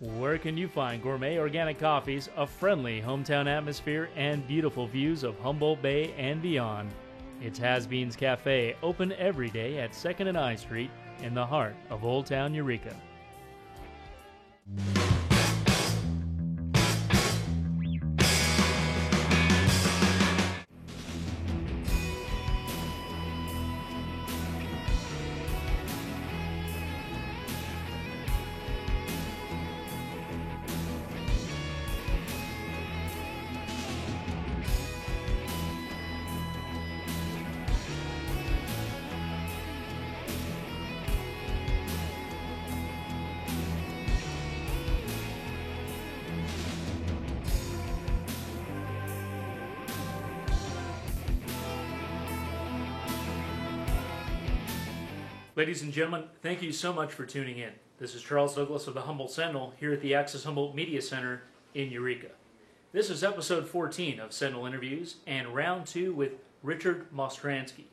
Where can you find gourmet organic coffees, a friendly hometown atmosphere, and beautiful views of Humboldt Bay and beyond? It's Has Beans Cafe, open every day at 2nd and I Street in the heart of Old Town Eureka. Ladies and gentlemen, thank you so much for tuning in. This is Charles Douglas of the Humboldt Sentinel here at the Access Humboldt Media Center in Eureka. This is episode 14 of Sentinel Interviews and round 2 with Richard Mostransky.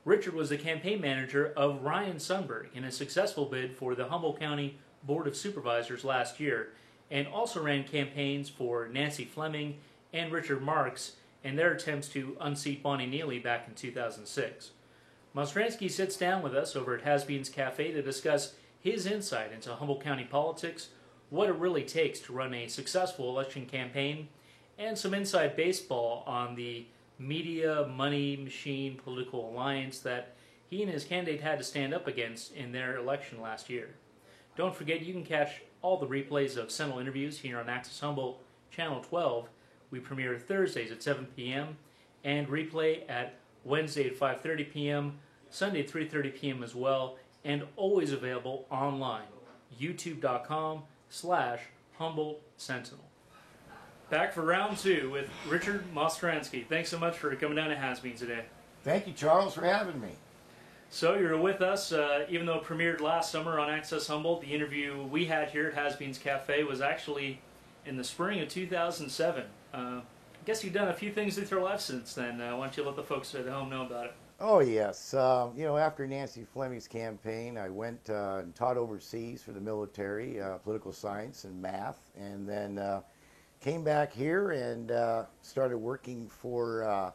Richard was the campaign manager of Ryan Sundberg in a successful bid for the Humboldt County Board of Supervisors last year, and also ran campaigns for Nancy Fleming and Richard Marks in their attempts to unseat Bonnie Neely back in 2006. Mostransky sits down with us over at Has Beans Cafe to discuss his insight into Humboldt County politics, what it really takes to run a successful election campaign, and some inside baseball on the media, money machine political alliance that he and his candidate had to stand up against in their election last year. Don't forget you can catch all the replays of Sentinel Interviews here on Access Humboldt Channel 12. We premiere Thursdays at 7 p.m. and replay at Wednesday at 5:30 p.m., Sunday at 3:30 p.m. as well, and always available online, youtube.com/Humboldt Sentinel. Back for round 2 with Richard Mostransky. Thanks so much for coming down to Has Beans today. Thank you, Charles, for having me. So you're with us, even though it premiered last summer on Access Humboldt. The interview we had here at Has Beans Cafe was actually in the spring of 2007. I guess you've done a few things with your life since then. Why don't you let the folks at home know about it? Oh, yes. After Nancy Fleming's campaign, I went and taught overseas for the military, political science and math, and then came back here and started working for a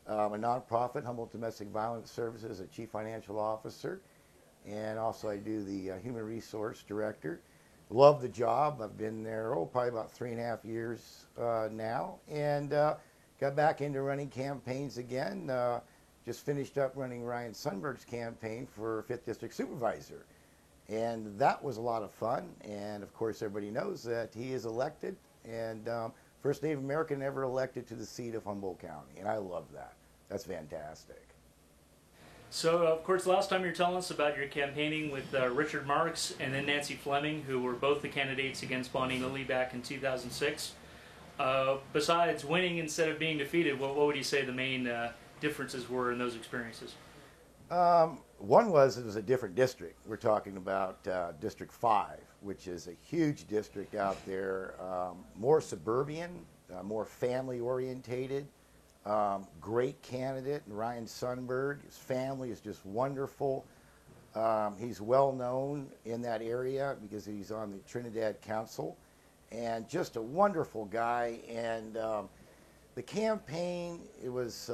nonprofit, Humboldt Domestic Violence Services, as a chief financial officer, and also I do the human resource director. Love the job. I've been there, probably about 3.5 years now, and got back into running campaigns again. Just finished up running Ryan Sundberg's campaign for 5th District Supervisor, and that was a lot of fun. And of course, everybody knows that he is elected, and first Native American ever elected to the seat of Humboldt County, and I love that. That's fantastic. So, of course, last time you were telling us about your campaigning with Richard Marks and then Nancy Fleming, who were both the candidates against Bonnie Neely back in 2006. Besides winning instead of being defeated, what would you say the main differences were in those experiences? One was it was a different district. We're talking about District 5, which is a huge district out there, more suburban, more family orientated. Great candidate, Ryan Sundberg. His family is just wonderful. He's well known in that area because he's on the Trinidad Council, and just a wonderful guy. And the campaign, it was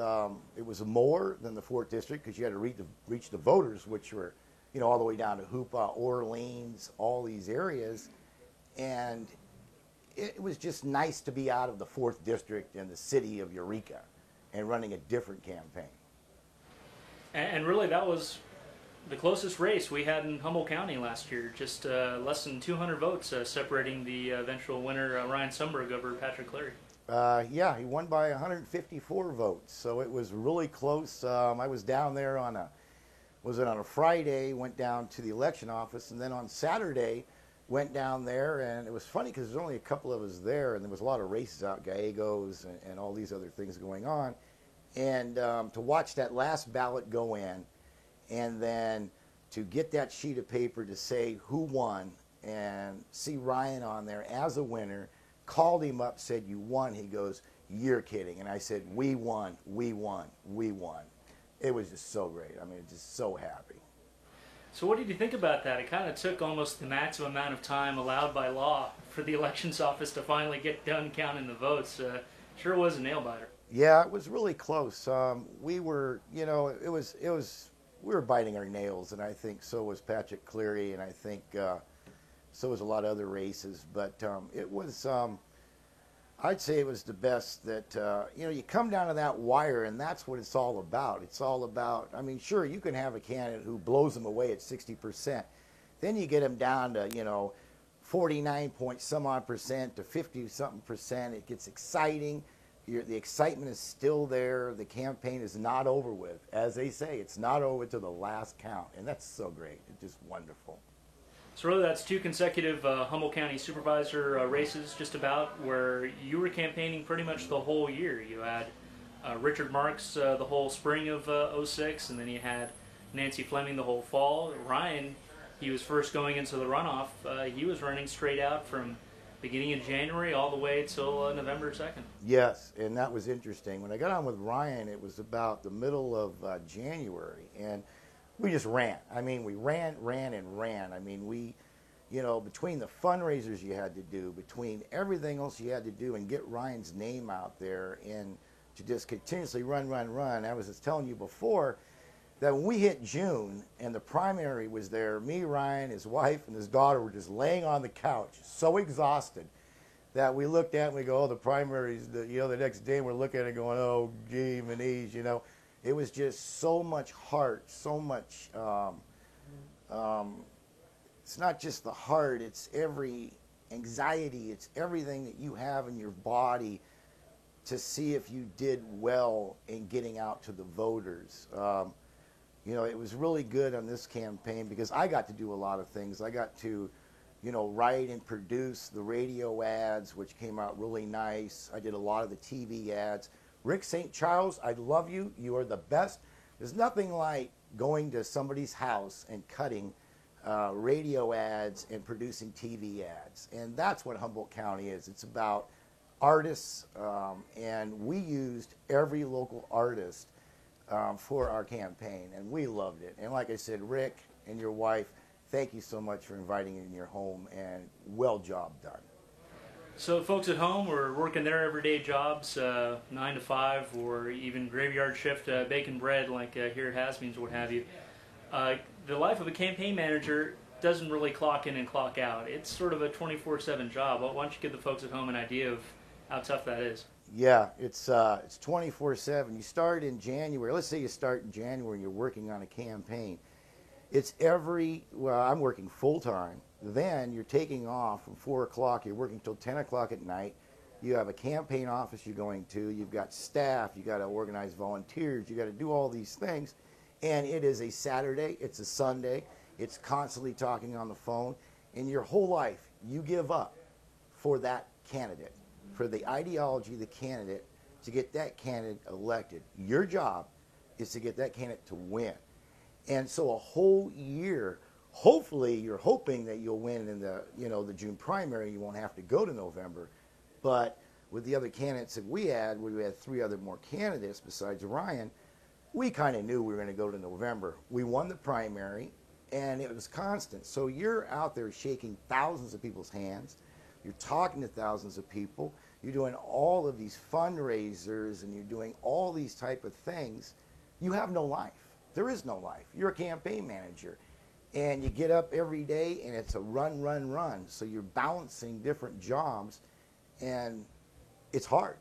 more than the 4th District because you had to reach the voters, which were, all the way down to Hoopa, Orleans, all these areas, and it was just nice to be out of the 4th District and the city of Eureka and running a different campaign. And really, that was the closest race we had in Humboldt County last year. Just less than 200 votes separating the eventual winner, Ryan Sundberg, over Patrick Cleary. Yeah, he won by 154 votes, so it was really close. I was down there on a Friday, went down to the election office, and then on Saturday, went down there, and it was funny because there's only a couple of us there, and there was a lot of races out, Gallegos and all these other things going on. And to watch that last ballot go in, and then to get that sheet of paper to say who won, and see Ryan on there as a winner, called him up, said, "You won." He goes, "You're kidding." And I said, "We won, we won, we won." It was just so great. I mean, just so happy. So what did you think about that? It kind of took almost the maximum amount of time allowed by law for the elections office to finally get done counting the votes. Sure was a nail biter. Yeah, it was really close. We were, we were biting our nails, and I think so was Patrick Cleary, and I think so was a lot of other races. But it was, I'd say it was the best that, you come down to that wire, and that's what it's all about. It's all about, I mean, sure, you can have a candidate who blows them away at 60%. Then you get them down to, 49 point some odd percent to 50 something percent. It gets exciting. The excitement is still there. The campaign is not over with. As they say, it's not over to the last count. And that's so great. It's just wonderful. So really that's two consecutive Humboldt County Supervisor races just about where you were campaigning pretty much the whole year. You had Richard Marks the whole spring of '06, and then you had Nancy Fleming the whole fall. Ryan, he was first going into the runoff. He was running straight out from beginning of January all the way till November 2nd. Yes, and that was interesting. When I got on with Ryan, it was about the middle of January, and we just ran. I mean, we ran. I mean, we, between the fundraisers you had to do, between everything else you had to do and get Ryan's name out there and to just continuously run. I was just telling you before that when we hit June and the primary was there, me, Ryan, his wife, and his daughter were just laying on the couch, so exhausted that we looked at it and we go, oh, the primaries, the next day we're looking at it going, oh, gee, Manise, It was just so much heart, so much, it's not just the heart, it's every anxiety, it's everything that you have in your body to see if you did well in getting out to the voters. It was really good on this campaign because I got to do a lot of things. I got to, write and produce the radio ads, which came out really nice. I did a lot of the TV ads. Rick St. Charles, I love you. You are the best. There's nothing like going to somebody's house and cutting radio ads and producing TV ads. And that's what Humboldt County is. It's about artists, and we used every local artist for our campaign, and we loved it. And like I said, Rick and your wife, thank you so much for inviting me in your home, and well job done. So folks at home were working their everyday jobs, 9 to 5, or even graveyard shift, baking bread like here at Hasbeans, what have you. The life of a campaign manager doesn't really clock in and clock out. It's sort of a 24/7 job. Why don't you give the folks at home an idea of how tough that is? Yeah, it's 24/7. You start in January. Let's say you start in January and you're working on a campaign. It's I'm working full time. Then you're taking off from 4 o'clock. You're working till 10 o'clock at night. You have a campaign office you're going to. You've got staff. You got to organize volunteers. You got to do all these things. And it is a Saturday. It's a Sunday. It's constantly talking on the phone. And your whole life, you give up for that candidate, for the ideology of the candidate, to get that candidate elected. Your job is to get that candidate to win. And so a whole year, hopefully you're hoping that you'll win in the June primary. You won't have to go to November. But with the other candidates that we had 3 other more candidates besides Ryan, we kind of knew we were going to go to November. We won the primary, and it was constant. So you're out there shaking thousands of people's hands. You're talking to thousands of people. You're doing all of these fundraisers, and you're doing all these type of things. You have no life. There is no life. You're a campaign manager. And you get up every day, and it's a run. So you're balancing different jobs, and it's hard.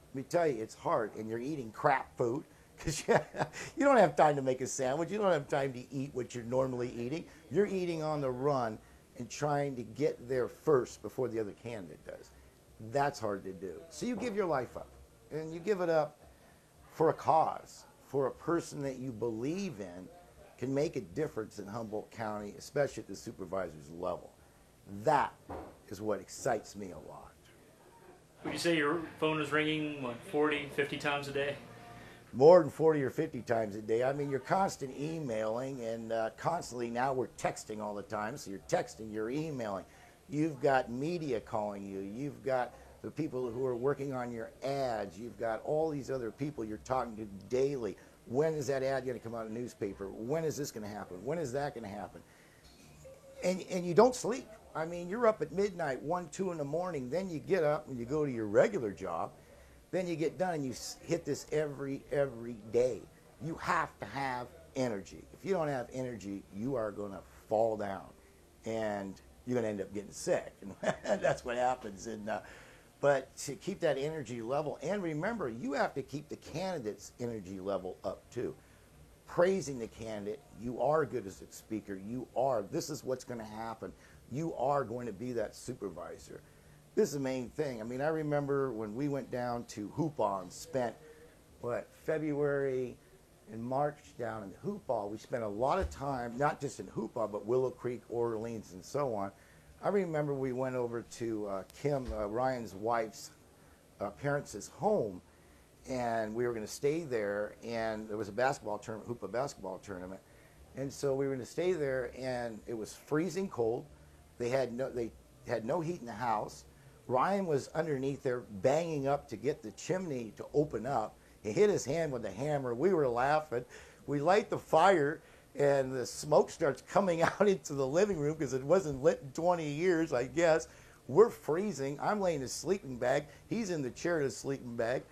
Let me tell you, it's hard. And you're eating crap food because you don't have time to make a sandwich. You don't have time to eat what you're normally eating. You're eating on the run and trying to get there first before the other candidate does. That's hard to do. So you give your life up, and you give it up for a cause, for a person that you believe in can make a difference in Humboldt County, especially at the supervisor's level. That is what excites me a lot. Would you say your phone is ringing, 40, 50 times a day? More than 40 or 50 times a day. I mean, you're constant emailing, and constantly now we're texting all the time. So you're texting, you're emailing. You've got media calling you. You've got the people who are working on your ads. You've got all these other people you're talking to daily. When is that ad going to come out in the newspaper? When is this going to happen? When is that going to happen? And you don't sleep. I mean, you're up at midnight, 1, 2 in the morning. Then you get up and you go to your regular job. Then you get done and you hit this every day. You have to have energy. If you don't have energy, you are going to fall down, and you're going to end up getting sick. And that's what happens. But to keep that energy level, and remember, you have to keep the candidate's energy level up too. Praising the candidate, you are good as a speaker. This is what's going to happen. You are going to be that supervisor. This is the main thing. I mean, I remember when we went down to Hoopah and spent, February and March down in Hoopah. We spent a lot of time, not just in Hoopah, but Willow Creek, Orleans, and so on. I remember we went over to Kim, Ryan's wife's parents' home, and we were going to stay there, and there was a basketball tournament, Hoopah basketball tournament, and so we were going to stay there, and it was freezing cold. They had no heat in the house. Ryan was underneath there banging up to get the chimney to open up. He hit his hand with a hammer. We were laughing. We light the fire, and the smoke starts coming out into the living room because it wasn't lit in 20 years, I guess. We're freezing. I'm laying in a sleeping bag. He's in the chair in a sleeping bag.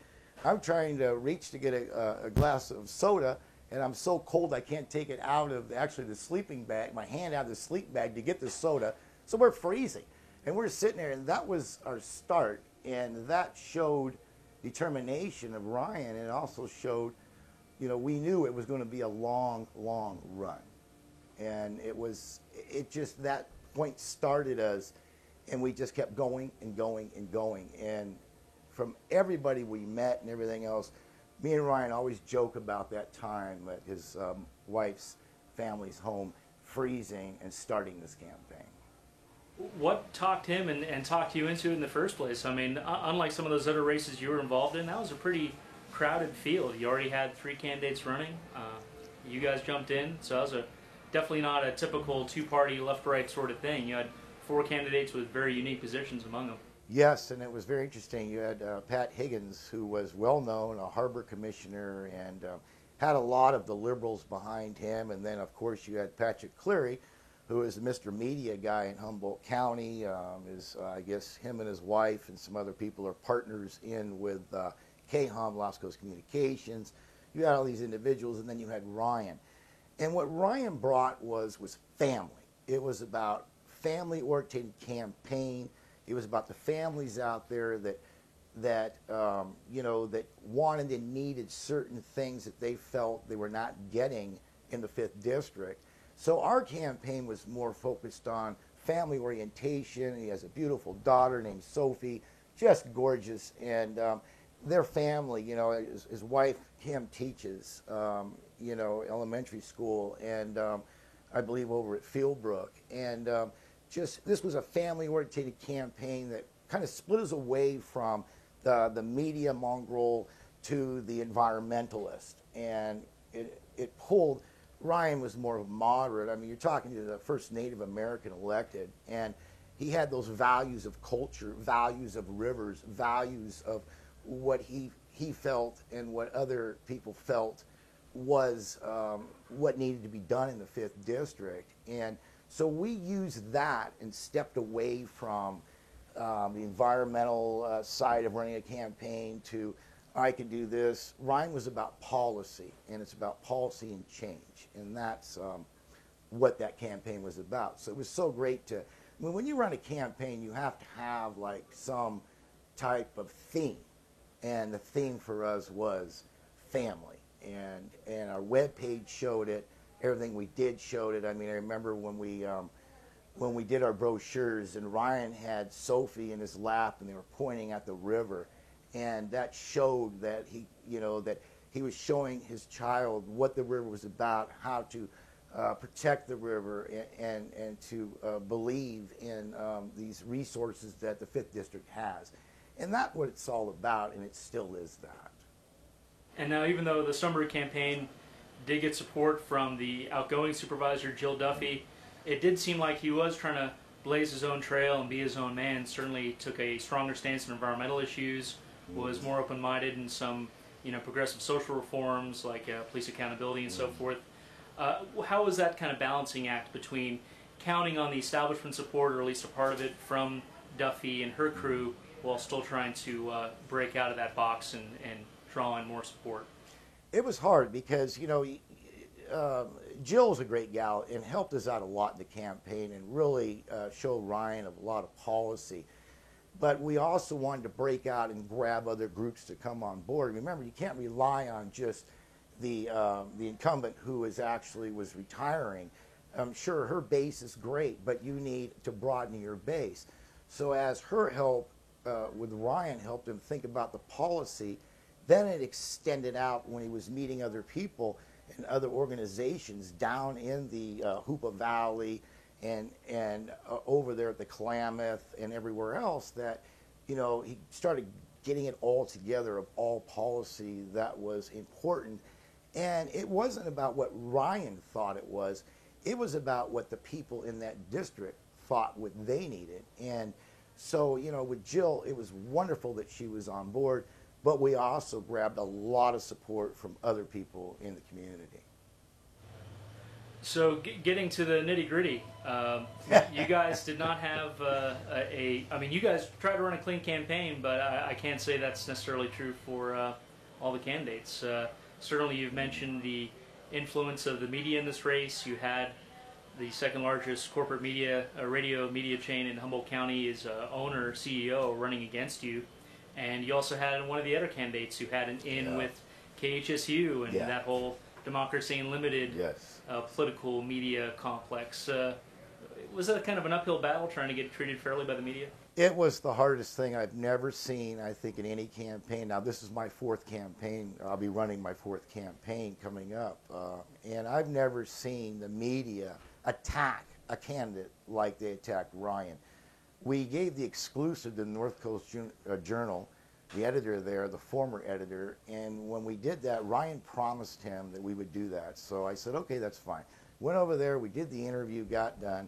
I'm trying to reach to get a glass of soda, and I'm so cold I can't take it out of the sleeping bag, my hand out of the sleeping bag to get the soda. So we're freezing. And we're sitting there, and that was our start, and that showed determination of Ryan, and it also showed, we knew it was going to be a long, long run. And that point started us, and we just kept going and going and going. And from everybody we met and everything else, me and Ryan always joke about that time at his wife's family's home, freezing and starting this campaign. What talked him and talked you into it in the first place? I mean, unlike some of those other races you were involved in, that was a pretty crowded field. You already had 3 candidates running. You guys jumped in, so that was definitely not a typical two-party left-right sort of thing. You had 4 candidates with very unique positions among them. Yes, and it was very interesting. You had Pat Higgins, who was well-known, a harbor commissioner, and had a lot of the liberals behind him. And then, of course, you had Patrick Cleary, who is the Mr. Media guy in Humboldt County. I guess him and his wife and some other people are partners with KHOM, Las Coast Communications. You had all these individuals, and then you had Ryan. And what Ryan brought was family. It was about family-oriented campaign. It was about the families out there that wanted and needed certain things that they felt they were not getting in the 5th District. So our campaign was more focused on family orientation. He has a beautiful daughter named Sophie, just gorgeous, and their family. His wife Kim teaches, elementary school, and I believe over at Fieldbrook, and this was a family-oriented campaign that kind of split us away from the media mongrel to the environmentalist, and it pulled. Ryan was more of a moderate. I mean, you're talking to the first Native American elected, and he had those values of culture, values of rivers, values of what he felt and what other people felt was what needed to be done in the 5th District. And so we used that and stepped away from the environmental side of running a campaign to I can do this. Ryan was about policy, and it's about policy and change, and that's what that campaign was about. So it was so great when you run a campaign, you have to have like some type of theme, and the theme for us was family, and our webpage showed it. Everything we did showed it. I mean, I remember when we did our brochures, and Ryan had Sophie in his lap, and they were pointing at the river. And that showed that he was showing his child what the river was about, how to protect the river, and to believe in these resources that the 5th District has. And that's what it's all about, and it still is that. And now, even though the summer campaign did get support from the outgoing supervisor, Jill Duffy, it did seem like he was trying to blaze his own trail and be his own man. Certainly took a stronger stance on environmental issues, was more open-minded in some progressive social reforms like police accountability and so forth. How was that kind of balancing act between counting on the establishment support, or at least a part of it, from Duffy and her crew, while still trying to break out of that box and draw in more support? It was hard because, Jill's a great gal and helped us out a lot in the campaign and really showed Ryan a lot of policy. But we also wanted to break out and grab other groups to come on board. Remember, you can't rely on just the incumbent who was retiring. I'm sure her base is great, but you need to broaden your base. So as her help with Ryan helped him think about the policy, then it extended out when he was meeting other people and other organizations down in the Hoopa Valley and over there at the Klamath and everywhere else, that he started getting it all together of all policy that was important. And it wasn't about what Ryan thought it was about what the people in that district thought what they needed. And so, with Jill, it was wonderful that she was on board, but we also grabbed a lot of support from other people in the community. So getting to the nitty gritty, you guys did not have you guys tried to run a clean campaign, but I can't say that's necessarily true for all the candidates. Certainly you've mentioned the influence of the media in this race. You had the second largest corporate media, radio media chain in Humboldt County is owner, CEO running against you. And you also had one of the other candidates who had an in with KHSU and that whole Democracy Unlimited political media complex. Was that kind of an uphill battle trying to get treated fairly by the media? It was the hardest thing I've never seen, I think, in any campaign. Now, this is my fourth campaign. I'll be running my fourth campaign coming up. And I've never seen the media attack a candidate like they attacked Ryan. We gave the exclusive to the North Coast Journal, the editor there, the former editor, and when we did that, Ryan promised him that we would do that. So I said, okay, that's fine. Went over there, we did the interview, got done.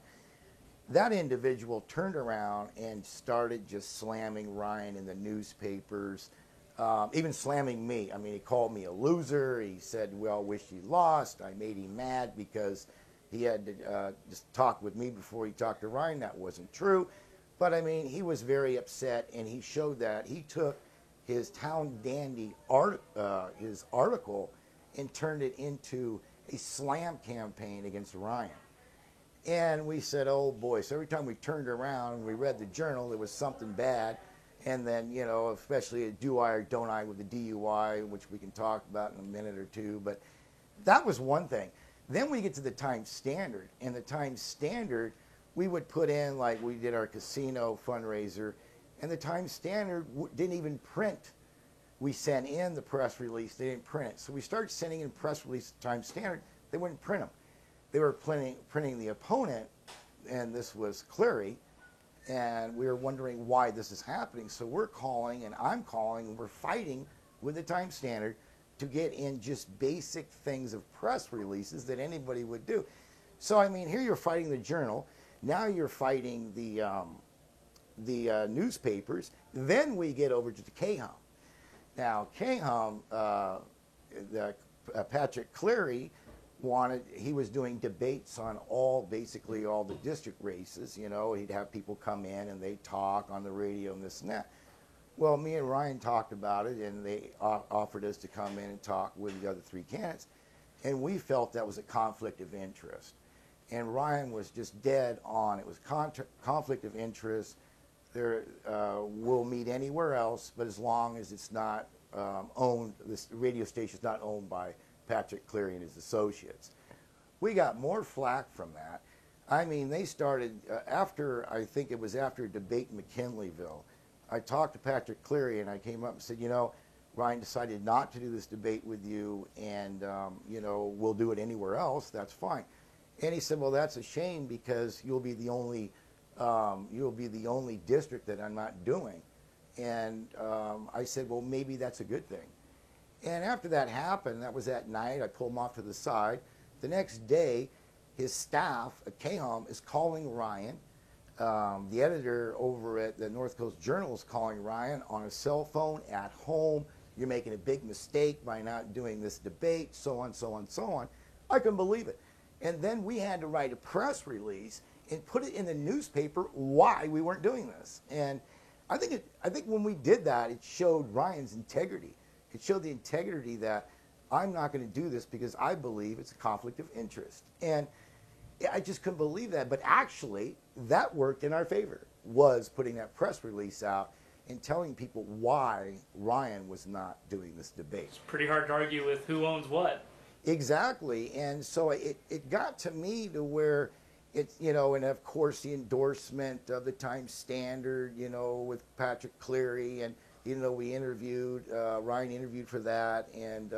That individual turned around and started just slamming Ryan in the newspapers, even slamming me. I mean, he called me a loser. He said, well, wish he lost. I made him mad because he had to just talk with me before he talked to Ryan. That wasn't true. But, I mean, he was very upset, and he showed that. He took his Town Dandy his article and turned it into a slam campaign against Ryan. And we said, oh, boy. So every time we turned around and we read the Journal, there was something bad. And then, especially a do I or don't I with the DUI, which we can talk about in a minute or two. But that was one thing. Then we get to the Times-Standard. And the Times-Standard, we would put in, like we did our casino fundraiser, and the Times-Standard didn't even print. We sent in the press release, they didn't print it. So we started sending in press release to Times-Standard, they wouldn't print them. They were printing the opponent, and this was Cleary, and we were wondering why this is happening. So we're calling, and I'm calling, and we're fighting with the Times-Standard to get in just basic things of press releases that anybody would do. So, I mean, here you're fighting the Journal. Now you're fighting the newspapers. Then we get over to the KHUM. Now, KHUM, Patrick Cleary he was doing debates on basically all the district races. He'd have people come in and they'd talk on the radio and this and that. Well, me and Ryan talked about it, and they offered us to come in and talk with the other three candidates, and we felt that was a conflict of interest. And Ryan was just dead on. It was conflict of interest. We'll meet anywhere else, but as long as it's not owned, this radio station is not owned by Patrick Cleary and his associates. We got more flack from that. I mean, they started I think it was after a debate in McKinleyville. I talked to Patrick Cleary, and I came up and said, Ryan decided not to do this debate with you, and we'll do it anywhere else. That's fine. And he said, well, that's a shame because you'll be the only district that I'm not doing. And I said, well, maybe that's a good thing. And after that happened, that was that night, I pulled him off to the side. The next day, his staff at KHUM is calling Ryan. The editor over at the North Coast Journal is calling Ryan on a cell phone at home. You're making a big mistake by not doing this debate, so on, so on, so on. I couldn't believe it. And then we had to write a press release and put it in the newspaper why we weren't doing this. And I think when we did that, it showed Ryan's integrity. It showed the integrity that I'm not going to do this because I believe it's a conflict of interest. And I just couldn't believe that. But actually, that worked in our favor, was putting that press release out and telling people why Ryan was not doing this debate. It's pretty hard to argue with who owns what. Exactly. And so it got to me to where it's, you know, and of course the endorsement of the Times Standard, you know, with Patrick Cleary, and, you know, we interviewed, Ryan interviewed for that, and,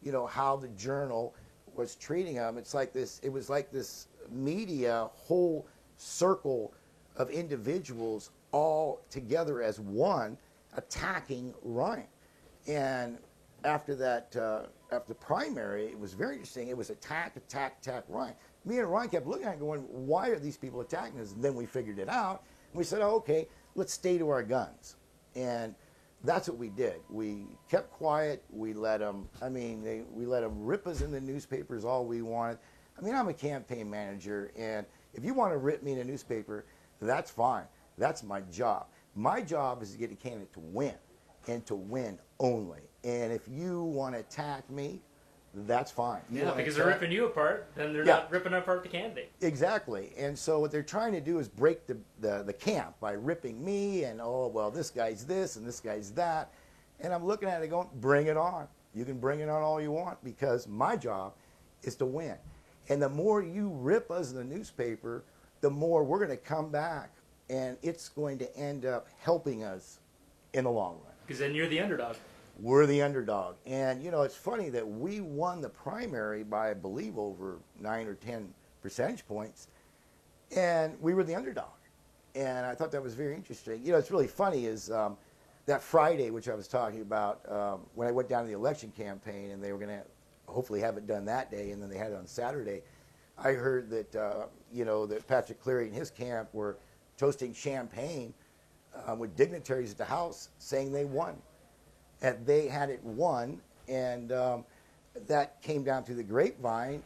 you know, how the Journal was treating him. It's like this, it was like this media whole circle of individuals all together as one attacking Ryan. And after that, after the primary, it was very interesting. It was attack Ryan. Me and Ryan kept looking at it going, why are these people attacking us? And then we figured it out. And we said, oh, okay, let's stay to our guns. And that's what we did. We kept quiet. We let them, we let them rip us in the newspapers all we wanted. I mean, I'm a campaign manager, and if you want to rip me in a newspaper, that's fine. That's my job. My job is to get a candidate to win, and to win only. And if you want to attack me, that's fine. Yeah, because they're ripping you apart, then they're not ripping apart the candidate. Exactly. And so what they're trying to do is break the camp by ripping me and, oh, well, this guy's this and this guy's that. And I'm looking at it going, bring it on. You can bring it on all you want, because my job is to win. And the more you rip us in the newspaper, the more we're going to come back, and it's going to end up helping us in the long run. Because then you're the underdog. We're the underdog. And, you know, it's funny that we won the primary by, I believe, over 9 or 10 percentage points, and we were the underdog. And I thought that was very interesting. You know, it's really funny is that Friday, which I was talking about, when I went down to the election campaign, and they were going to hopefully have it done that day, and then they had it on Saturday, I heard that, you know, that Patrick Cleary and his camp were toasting champagne with dignitaries at the House, saying they won. And they had it won, and that came down through the grapevine,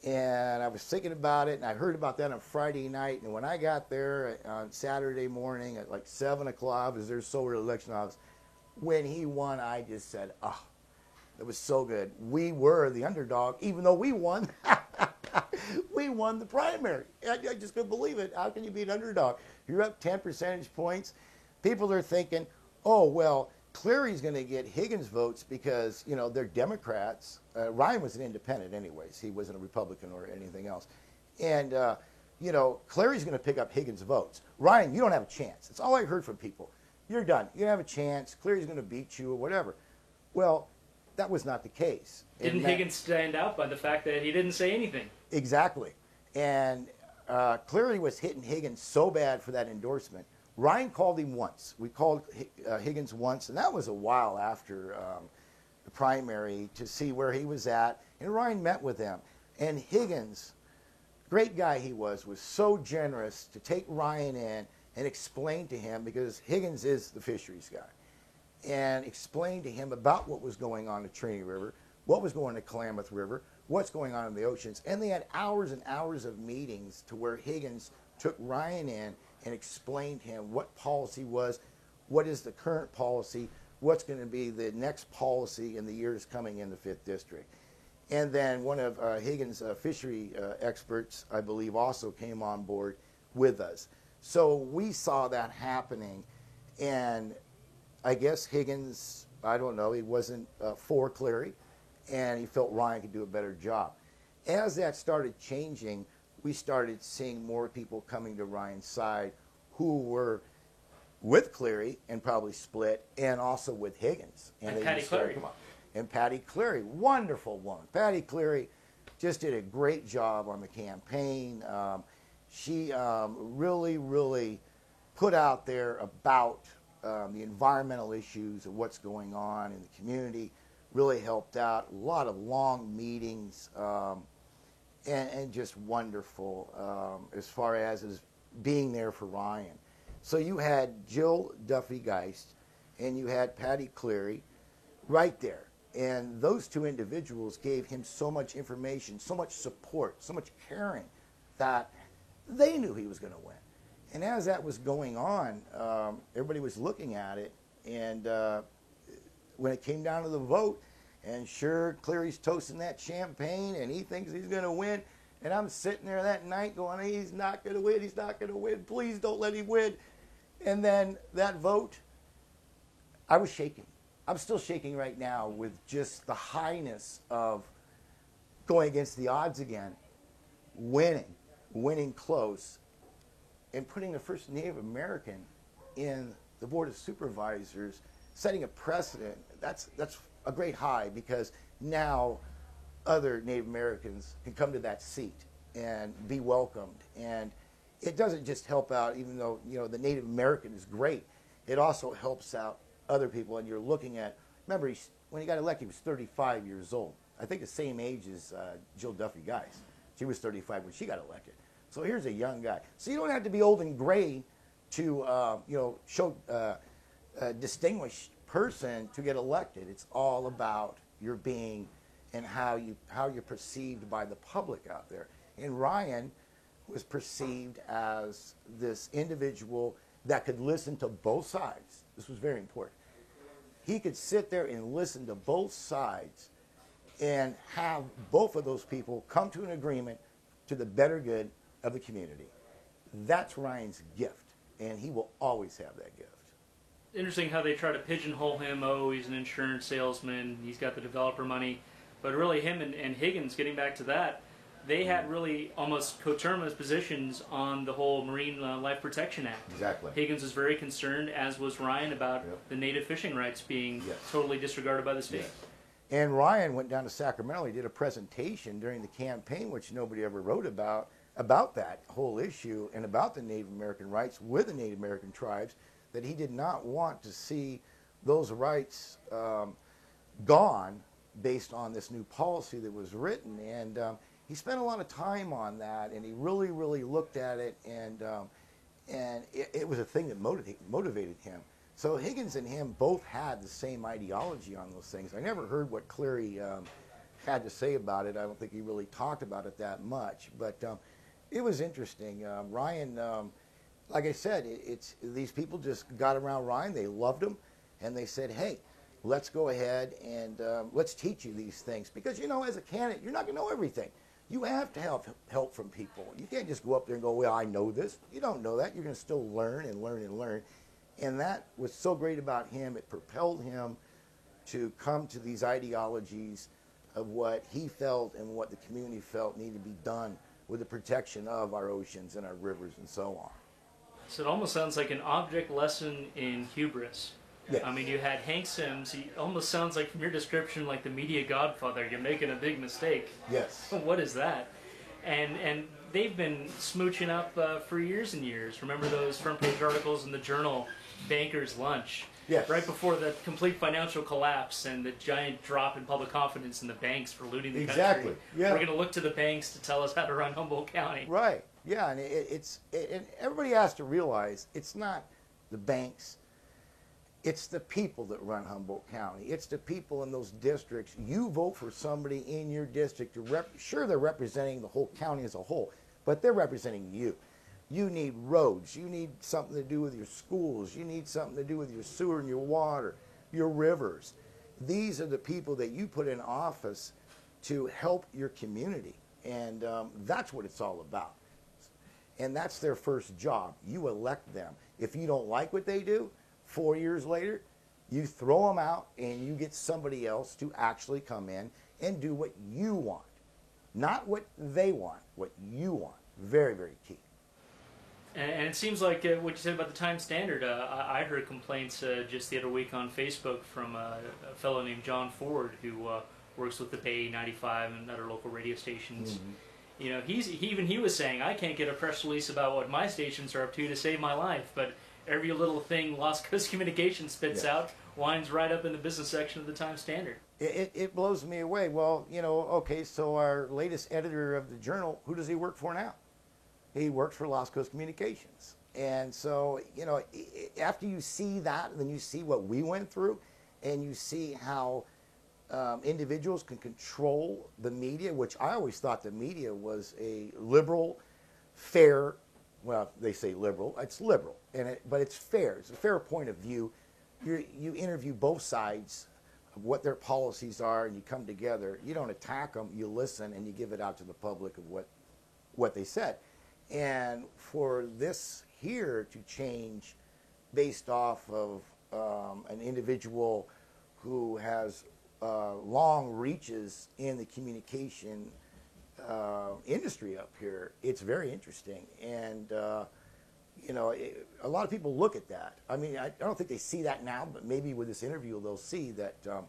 and I was thinking about it, and I heard about that on Friday night, and when I got there on Saturday morning at like 7 o'clock, I was there, so were the election office. When he won, I just said, oh, it was so good. We were the underdog, even though we won. We won the primary. I just couldn't believe it. How can you be an underdog? You're up 10 percentage points. People are thinking, oh, well, Cleary's going to get Higgins votes because, you know, they're Democrats. Ryan was an independent anyways. He wasn't a Republican or anything else. And, you know, Cleary's going to pick up Higgins' votes. Ryan, you don't have a chance. That's all I heard from people. You're done. You don't have a chance. Cleary's going to beat you or whatever. Well, that was not the case. Didn't Higgins stand out by the fact that he didn't say anything? Exactly. And Cleary was hitting Higgins so bad for that endorsement. Ryan called him once. We called Higgins once, and that was a while after the primary to see where he was at. And Ryan met with him. And Higgins, great guy he was so generous to take Ryan in and explain to him, because Higgins is the fisheries guy, and explain to him about what was going on at Trinity River, what was going on at Klamath River, what's going on in the oceans. And they had hours and hours of meetings to where Higgins took Ryan in and explained to him what policy was, what is the current policy, what's going to be the next policy in the years coming in the 5th District. And then one of Higgins' fishery experts, I believe, also came on board with us. So we saw that happening, and I guess Higgins, I don't know, he wasn't for Cleary, and he felt Ryan could do a better job. As that started changing, we started seeing more people coming to Ryan's side who were with Cleary and probably split, and also with Higgins. And Patty Cleary. And Patty Cleary, wonderful woman. Patty Cleary just did a great job on the campaign. She really, really put out there about the environmental issues of what's going on in the community, really helped out. A lot of long meetings, and just wonderful as far as being there for Ryan. So you had Jill Duffy Geist, and you had Patty Cleary. right there. And those two individuals gave him so much information, so much support, so much caring that they knew he was going to win. And as that was going on, everybody was looking at it. And when it came down to the vote, and sure, Cleary's toasting that champagne, and he thinks he's going to win. And I'm sitting there that night going, he's not going to win, he's not going to win. Please don't let him win. And then that vote, I was shaking. I'm still shaking right now with just the highness of going against the odds again, winning close, and putting the first Native American in the Board of Supervisors, setting a precedent. That's a great high, because now other Native Americans can come to that seat and be welcomed. And it doesn't just help out, even though the Native American is great, it also helps out other people. And you're looking at, remember, when he got elected, he was 35 years old. I think the same age as Jill Duffy Geis. She was 35 when she got elected. So here's a young guy. So you don't have to be old and gray to show a distinguished person to get elected. It's all about your being and how you're perceived by the public out there. And Ryan was perceived as this individual that could listen to both sides. This was very important. He could sit there and listen to both sides and have both of those people come to an agreement to the better good of the community. That's Ryan's gift, and he will always have that gift. Interesting how they try to pigeonhole him. Oh, he's an insurance salesman, he's got the developer money. But really, him and Higgins, getting back to that, they had really almost coterminous positions on the whole Marine Life Protection Act. Exactly. Higgins was very concerned, as was Ryan, about the native fishing rights being totally disregarded by the state. Yes. And Ryan went down to Sacramento. He did a presentation during the campaign, which nobody ever wrote about that whole issue and about the Native American rights with the Native American tribes, that he did not want to see those rights gone based on this new policy that was written. And he spent a lot of time on that, and he really, really looked at it, and it was a thing that motivated him. So Higgins and him both had the same ideology on those things. I never heard what Cleary had to say about it. I don't think he really talked about it that much, but it was interesting. Ryan, like I said, these people just got around Ryan. They loved him, and they said, hey, let's go ahead and let's teach you these things. Because, as a candidate, you're not going to know everything. You have to have help from people. You can't just go up there and go, well, I know this. You don't know that. You're going to still learn and learn and learn. And that was so great about him. It propelled him to come to these ideologies of what he felt and what the community felt needed to be done with the protection of our oceans and our rivers and so on. So it almost sounds like an object lesson in hubris. Yes. I mean, you had Hank Sims. He almost sounds like, from your description, like the media godfather. You're making a big mistake. Yes. What is that? And they've been smooching up for years and years. Remember those front page articles in the Journal, Banker's Lunch? Yes. Right before the complete financial collapse and the giant drop in public confidence in the banks for looting the country. Exactly. Yeah. We're going to look to the banks to tell us how to run Humboldt County. Right. Yeah, and and everybody has to realize it's not the banks. It's the people that run Humboldt County. It's the people in those districts. You vote for somebody in your district to sure, they're representing the whole county as a whole, but they're representing you. You need roads. You need something to do with your schools. You need something to do with your sewer and your water, your rivers. These are the people that you put in office to help your community, and that's what it's all about. And that's their first job. You elect them. If you don't like what they do, 4 years later, you throw them out and you get somebody else to actually come in and do what you want. Not what they want, what you want. Very, very key. And it seems like what you said about the Times Standard, I heard complaints just the other week on Facebook from a fellow named John Ford, who works with the Bay 95 and other local radio stations. Mm-hmm. You know, he was saying, I can't get a press release about what my stations are up to save my life, but every little thing Lost Coast Communications spits out winds right up in the business section of the Times Standard. It blows me away. Well, okay, so our latest editor of the Journal, who does he work for now? He works for Lost Coast Communications. And so, after you see that, and then you see what we went through, and you see how individuals can control the media, which I always thought the media was a liberal, fair, well, they say liberal, it's liberal, but it's fair. It's a fair point of view. You interview both sides of what their policies are, and you come together. You don't attack them, you listen, and you give it out to the public of what they said. And for this here to change based off of an individual who has long reaches in the communication industry up here, it's very interesting. And, you know, a lot of people look at that. I mean, I don't think they see that now, but maybe with this interview they'll see that you know,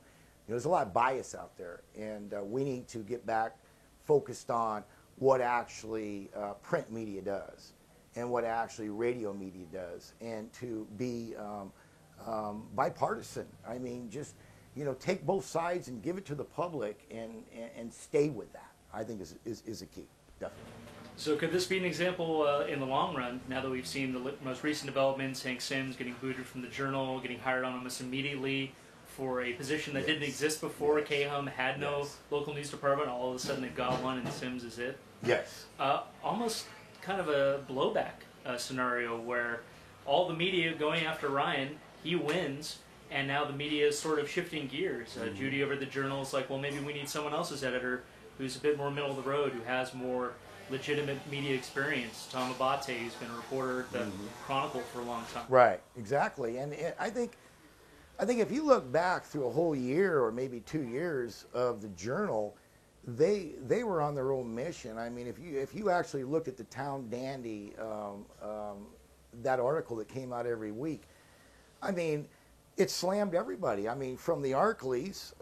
there's a lot of bias out there. And we need to get back focused on what actually print media does and what actually radio media does, and to be bipartisan. I mean, just, you know, take both sides and give it to the public, and stay with that, I think is a key, definitely. So could this be an example in the long run, now that we've seen the most recent developments, Hank Sims getting booted from the Journal, getting hired on almost immediately for a position that didn't exist before? Yes. KHUM had no local news department. All of a sudden they've got one, and Sims is it. Yes. Almost kind of a blowback scenario where all the media going after Ryan, he wins, and now the media is sort of shifting gears. Judy over at the Journal is like, well, maybe we need someone else's editor who's a bit more middle of the road, who has more legitimate media experience. Tom Abate, who's been a reporter at the Chronicle for a long time. Right, exactly. And I think if you look back through a whole year or maybe 2 years of the Journal, they were on their own mission. I mean, if you actually looked at the Town Dandy, that article that came out every week, I mean, it slammed everybody. I mean, from the Arcleys,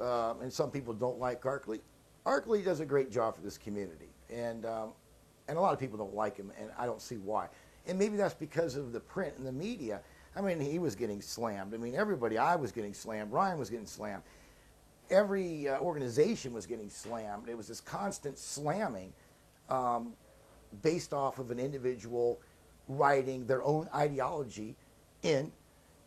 and some people don't like Arkley. Arkley does a great job for this community, and a lot of people don't like him, and I don't see why. And maybe that's because of the print and the media. I mean, he was getting slammed. I mean, everybody, I was getting slammed. Ryan was getting slammed. Every organization was getting slammed. It was this constant slamming based off of an individual writing their own ideology in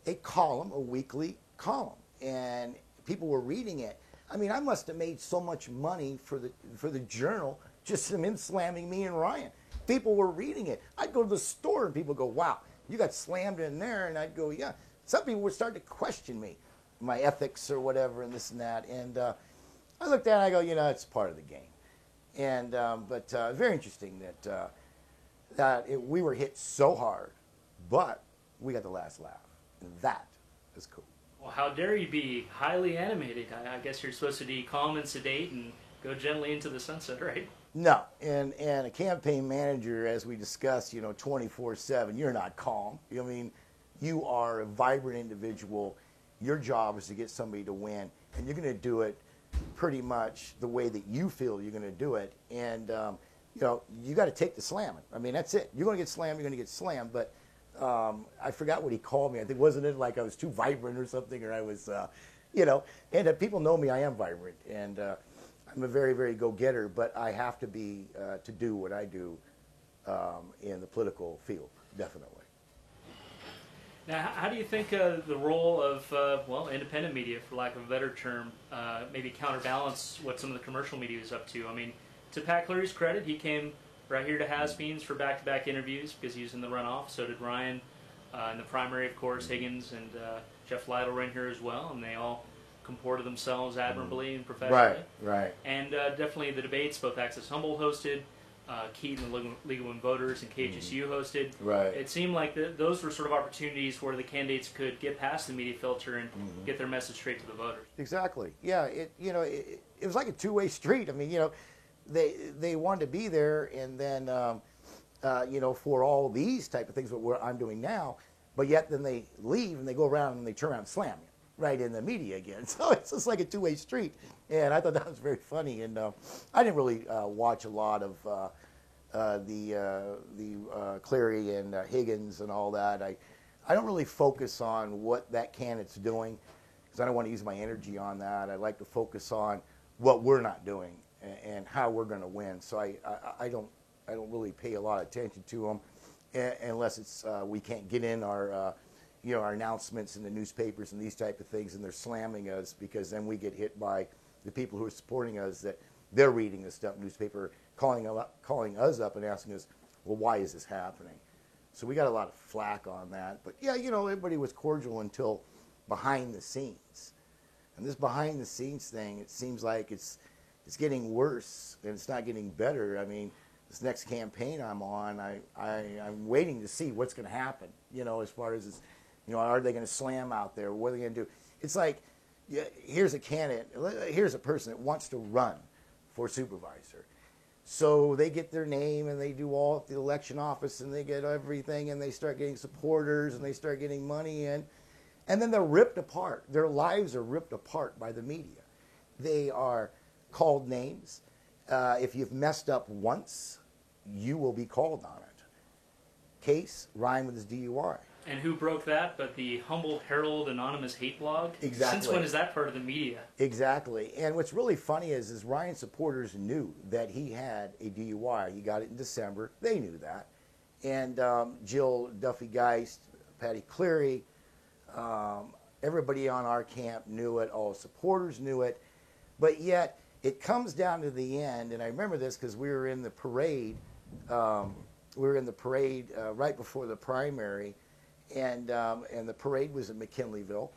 a column, a weekly column. And people were reading it. I mean, I must have made so much money for the Journal just from him slamming me and Ryan. People were reading it. I'd go to the store and people go, wow, you got slammed in there. And I'd go, yeah. Some people would start to question me, my ethics or whatever, and this and that. And I looked at it and I go, you know, it's part of the game. And but very interesting that we were hit so hard, but we got the last laugh. And that is cool. Well, how dare you be highly animated? I guess you're supposed to be calm and sedate and go gently into the sunset, right? No, and a campaign manager, as we discussed, you know, 24/7, you're not calm. I mean, you are a vibrant individual. Your job is to get somebody to win, and you're going to do it pretty much the way that you feel you're going to do it. And, you know, you got to take the slamming. I mean, that's it. You're going to get slammed, you're going to get slammed. But I forgot what he called me. I think, wasn't it like I was too vibrant or something, or I was, you know, and people know me, I am vibrant. And I'm a very, very go-getter, but I have to be to do what I do in the political field, definitely. Now, how do you think the role of, well, independent media, for lack of a better term, maybe counterbalance what some of the commercial media is up to? I mean, to Pat Cleary's credit, he came right here to Has-Beens for back-to-back interviews because he was in the runoff. So did Ryan. In the primary, of course, Higgins and Jeff Lytle were in here as well, and they all comported themselves admirably and professionally. Right. And definitely the debates, both Access Humboldt hosted, Keaton, the League of Women Voters, and KHSU hosted. Right. It seemed like those were sort of opportunities where the candidates could get past the media filter and get their message straight to the voters. Exactly. Yeah. It was like a two-way street. I mean, you know, they wanted to be there, and then you know, for all these type of things what I'm doing now, but yet then they leave and they go around and they turn around and slam you right in the media again. So it's just like a two-way street, and I thought that was very funny. And I didn't really watch a lot of the Cleary and Higgins and all that. I don't really focus on what that candidate's doing because I don't want to use my energy on that. I like to focus on what we're not doing and how we're going to win. So I don't really pay a lot of attention to them unless it's we can't get in our our announcements in the newspapers and these type of things, and they're slamming us because then we get hit by the people who are supporting us that they're reading this stuff newspaper, calling us up and asking us, well, why is this happening? So we got a lot of flack on that. But yeah, everybody was cordial until behind the scenes. And this behind the scenes thing, it seems like it's getting worse and it's not getting better. I mean, this next campaign I'm on, I'm waiting to see what's going to happen, as far as this, are they going to slam out there? What are they going to do? It's like, yeah, here's a candidate, here's a person that wants to run for supervisor. So they get their name and they do all at the election office and they get everything and they start getting supporters and they start getting money in. And then they're ripped apart. Their lives are ripped apart by the media. They are called names. If you've messed up once, you will be called on it. Case, Ryan with his DUI. And who broke that but the Humboldt Herald anonymous hate blog? Exactly. Since when is that part of the media? Exactly. And what's really funny is Ryan's supporters knew that he had a DUI. He got it in December. They knew that. And Jill Duffy Geist, Patty Cleary, everybody on our camp knew it. All supporters knew it. But yet it comes down to the end, and I remember this because we were in the parade. Right before the primary, and the parade was in McKinleyville,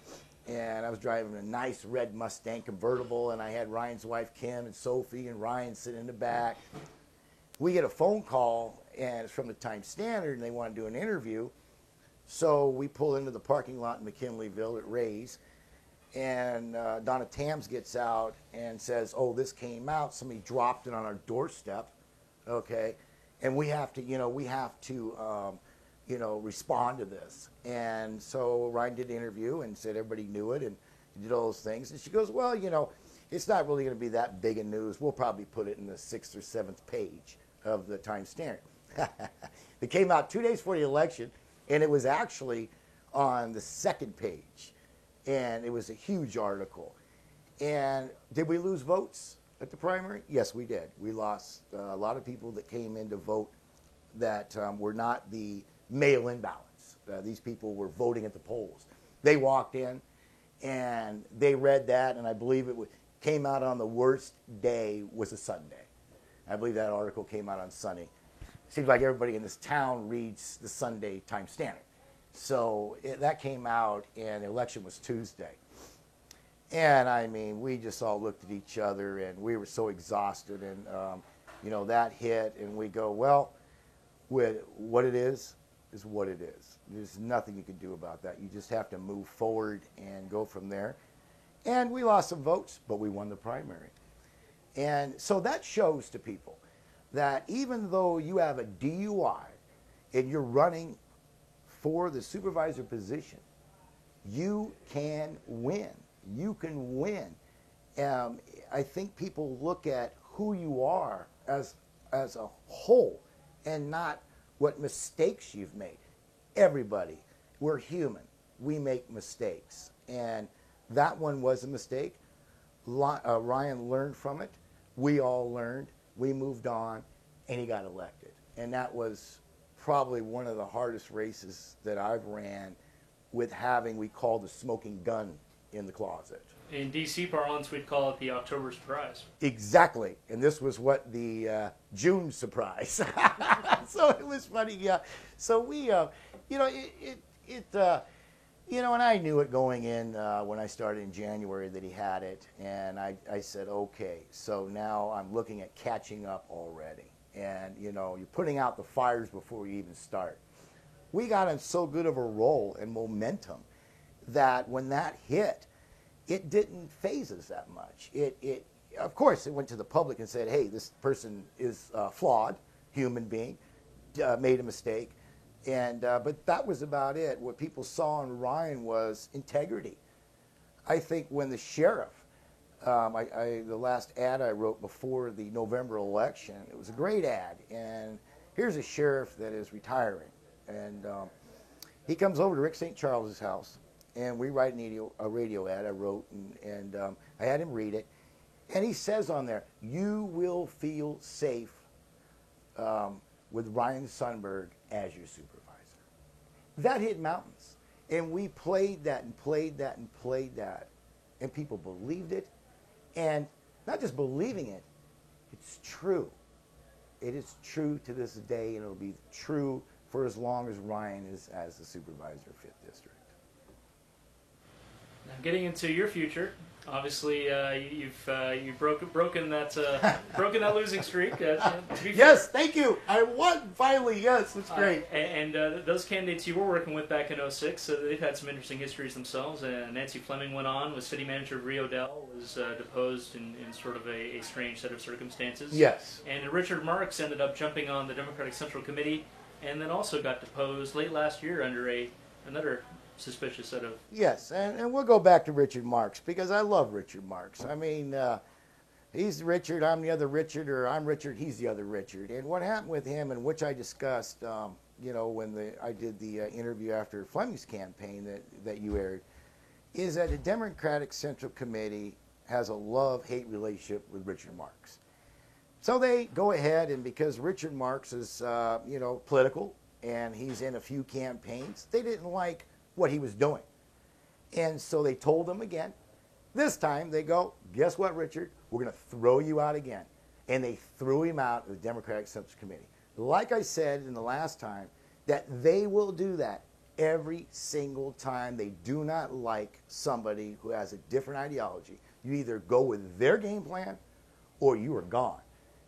and I was driving a nice red Mustang convertible, and I had Ryan's wife Kim and Sophie and Ryan sitting in the back. We get a phone call, and it's from the Times Standard, and they want to do an interview. So we pull into the parking lot in McKinleyville at Ray's, and Donna Tams gets out and says, "Oh, this came out. Somebody dropped it on our doorstep." Okay, and we have to respond to this. And so Ryan did the interview and said everybody knew it and did all those things. And she goes, "Well, it's not really going to be that big a news. We'll probably put it in the 6th or 7th page of the Times Standard." It came out 2 days before the election, and it was actually on the 2nd page. And it was a huge article. And did we lose votes at the primary? Yes, we did. We lost a lot of people that came in to vote that were not the mail-in ballots. These people were voting at the polls. They walked in, and they read that, and I believe it came out on the worst day was a Sunday. I believe that article came out on Sunday. Seems like everybody in this town reads the Sunday Times Standard. So that came out, and the election was Tuesday. And, I mean, we just all looked at each other, and we were so exhausted, and, that hit, and we go, well, with what it is what it is. There's nothing you can do about that. You just have to move forward and go from there. And we lost some votes, but we won the primary. And so that shows to people that even though you have a DUI and you're running for the supervisor position, you can win. You can win. I think people look at who you are as a whole and not what mistakes you've made. Everybody, we're human. We make mistakes. And that one was a mistake. Ryan learned from it. We all learned. We moved on, and he got elected. And that was probably one of the hardest races that I've ran with having, we call the smoking gun in the closet. In D.C. parlance, we'd call it the October surprise. Exactly. And this was what the June surprise. So it was funny. Yeah. So we, and I knew it going in when I started in January that he had it. And I said, okay, so now I'm looking at catching up already. And, you're putting out the fires before you even start. We got on so good of a roll and momentum that when that hit, it didn't faze us that much. Of course, it went to the public and said, hey, this person is flawed, human being, made a mistake. But that was about it. What people saw in Ryan was integrity. I think when the sheriff, the last ad I wrote before the November election, it was a great ad. And here's a sheriff that is retiring. And he comes over to Rick St. Charles's house, and we write a radio ad I wrote, and I had him read it. And he says on there, you will feel safe with Ryan Sundberg as your supervisor. That hit mountains. And we played that and played that and played that. And people believed it. And not just believing it, it's true. It is true to this day, and it'll be true for as long as Ryan is as the supervisor of 5th District. Now, getting into your future, obviously you've broken that losing streak. To be Yes, thank you. I won finally. Yes, it's great. And those candidates you were working with back in '06, they've had some interesting histories themselves. Nancy Fleming went on, was city manager of Rio Dell, was deposed in sort of a strange set of circumstances. Yes. And Richard Marks ended up jumping on the Democratic Central Committee, and then also got deposed late last year under another suspicious set of... Yes, and we'll go back to Richard Marks, because I love Richard Marks. I mean, he's Richard, I'm the other Richard, or I'm Richard, he's the other Richard. And what happened with him, and which I discussed, when I did the interview after Fleming's campaign that you aired, is that the Democratic Central Committee has a love-hate relationship with Richard Marks. So they go ahead, and because Richard Marks is, political, and he's in a few campaigns, they didn't like what he was doing. And so they told him again. This time they go, guess what, Richard? We're going to throw you out again. And they threw him out of the Democratic Central Committee. Like I said in the last time, that they will do that every single time they do not like somebody who has a different ideology. You either go with their game plan or you are gone.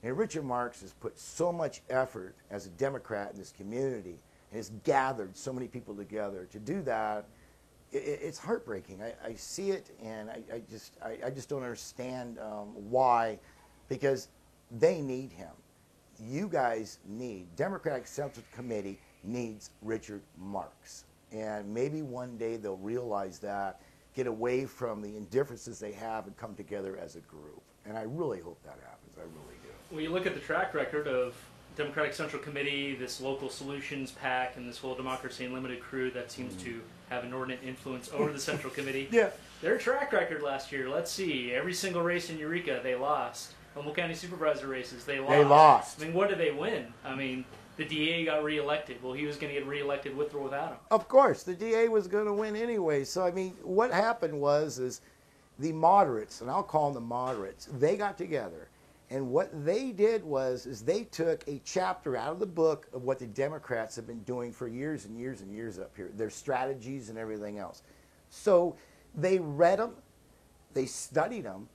And Richard Marks has put so much effort as a Democrat in this community, and has gathered so many people together to do that. It's heartbreaking. I see it, and I just don't understand why, because they need him. You guys Democratic Central Committee needs Richard Marks. And maybe one day they'll realize that, get away from the indifferences they have, and come together as a group. And I really hope that happens. I really do. When you look at the track record of Democratic Central Committee, this Local Solutions PAC, and this whole Democracy Unlimited crew that seems to have inordinate influence over the Central Committee. Yeah. Their track record last year, let's see, every single race in Eureka, they lost. Humboldt County Supervisor races, they lost. They lost. I mean, what did they win? I mean, the DA got reelected. Well, he was going to get reelected with or without him. Of course, the DA was going to win anyway. So, I mean, what happened is the moderates, and I'll call them the moderates, they got together. And what they did is they took a chapter out of the book of what the Democrats have been doing for years and years and years up here, their strategies and everything else. So they read them, they studied them,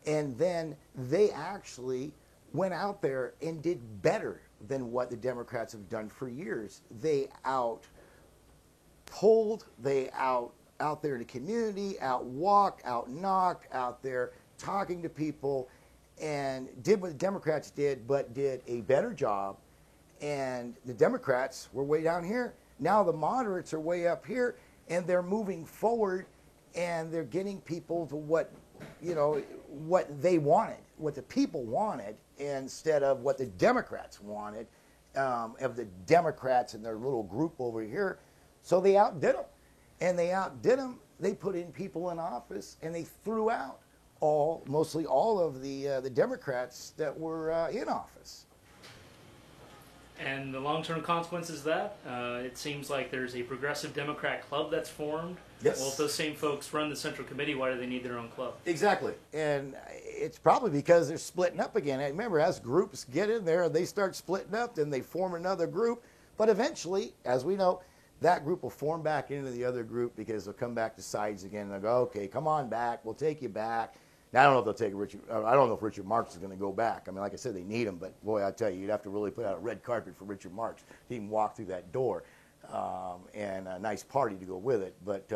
and then they actually went out there and did better than what the Democrats have done for years. They out-polled, they out there in the community, out-walked, out-knocked, out there talking to people, and did what the Democrats did, but did a better job. And the Democrats were way down here. Now the moderates are way up here, and they're moving forward, and they're getting people to what they wanted, what the people wanted, instead of what the Democrats wanted, of the Democrats and their little group over here. So they outdid them. And they outdid them. They put in people in office, and they threw out mostly all of the Democrats that were in office. And the long-term consequences of that, it seems like there's a progressive Democrat club that's formed. Yes. Well, if those same folks run the Central Committee, why do they need their own club? Exactly. And it's probably because they're splitting up again. And remember, as groups get in there, they start splitting up, then they form another group. But eventually, as we know, that group will form back into the other group, because they'll come back to sides again, and they'll go, okay, come on back, we'll take you back. Now, I don't know if they'll take Richard. I don't know if Richard Marks is going to go back. I mean, like I said, they need him, but boy, I tell you, you'd have to really put out a red carpet for Richard Marks to even walk through that door, and a nice party to go with it. But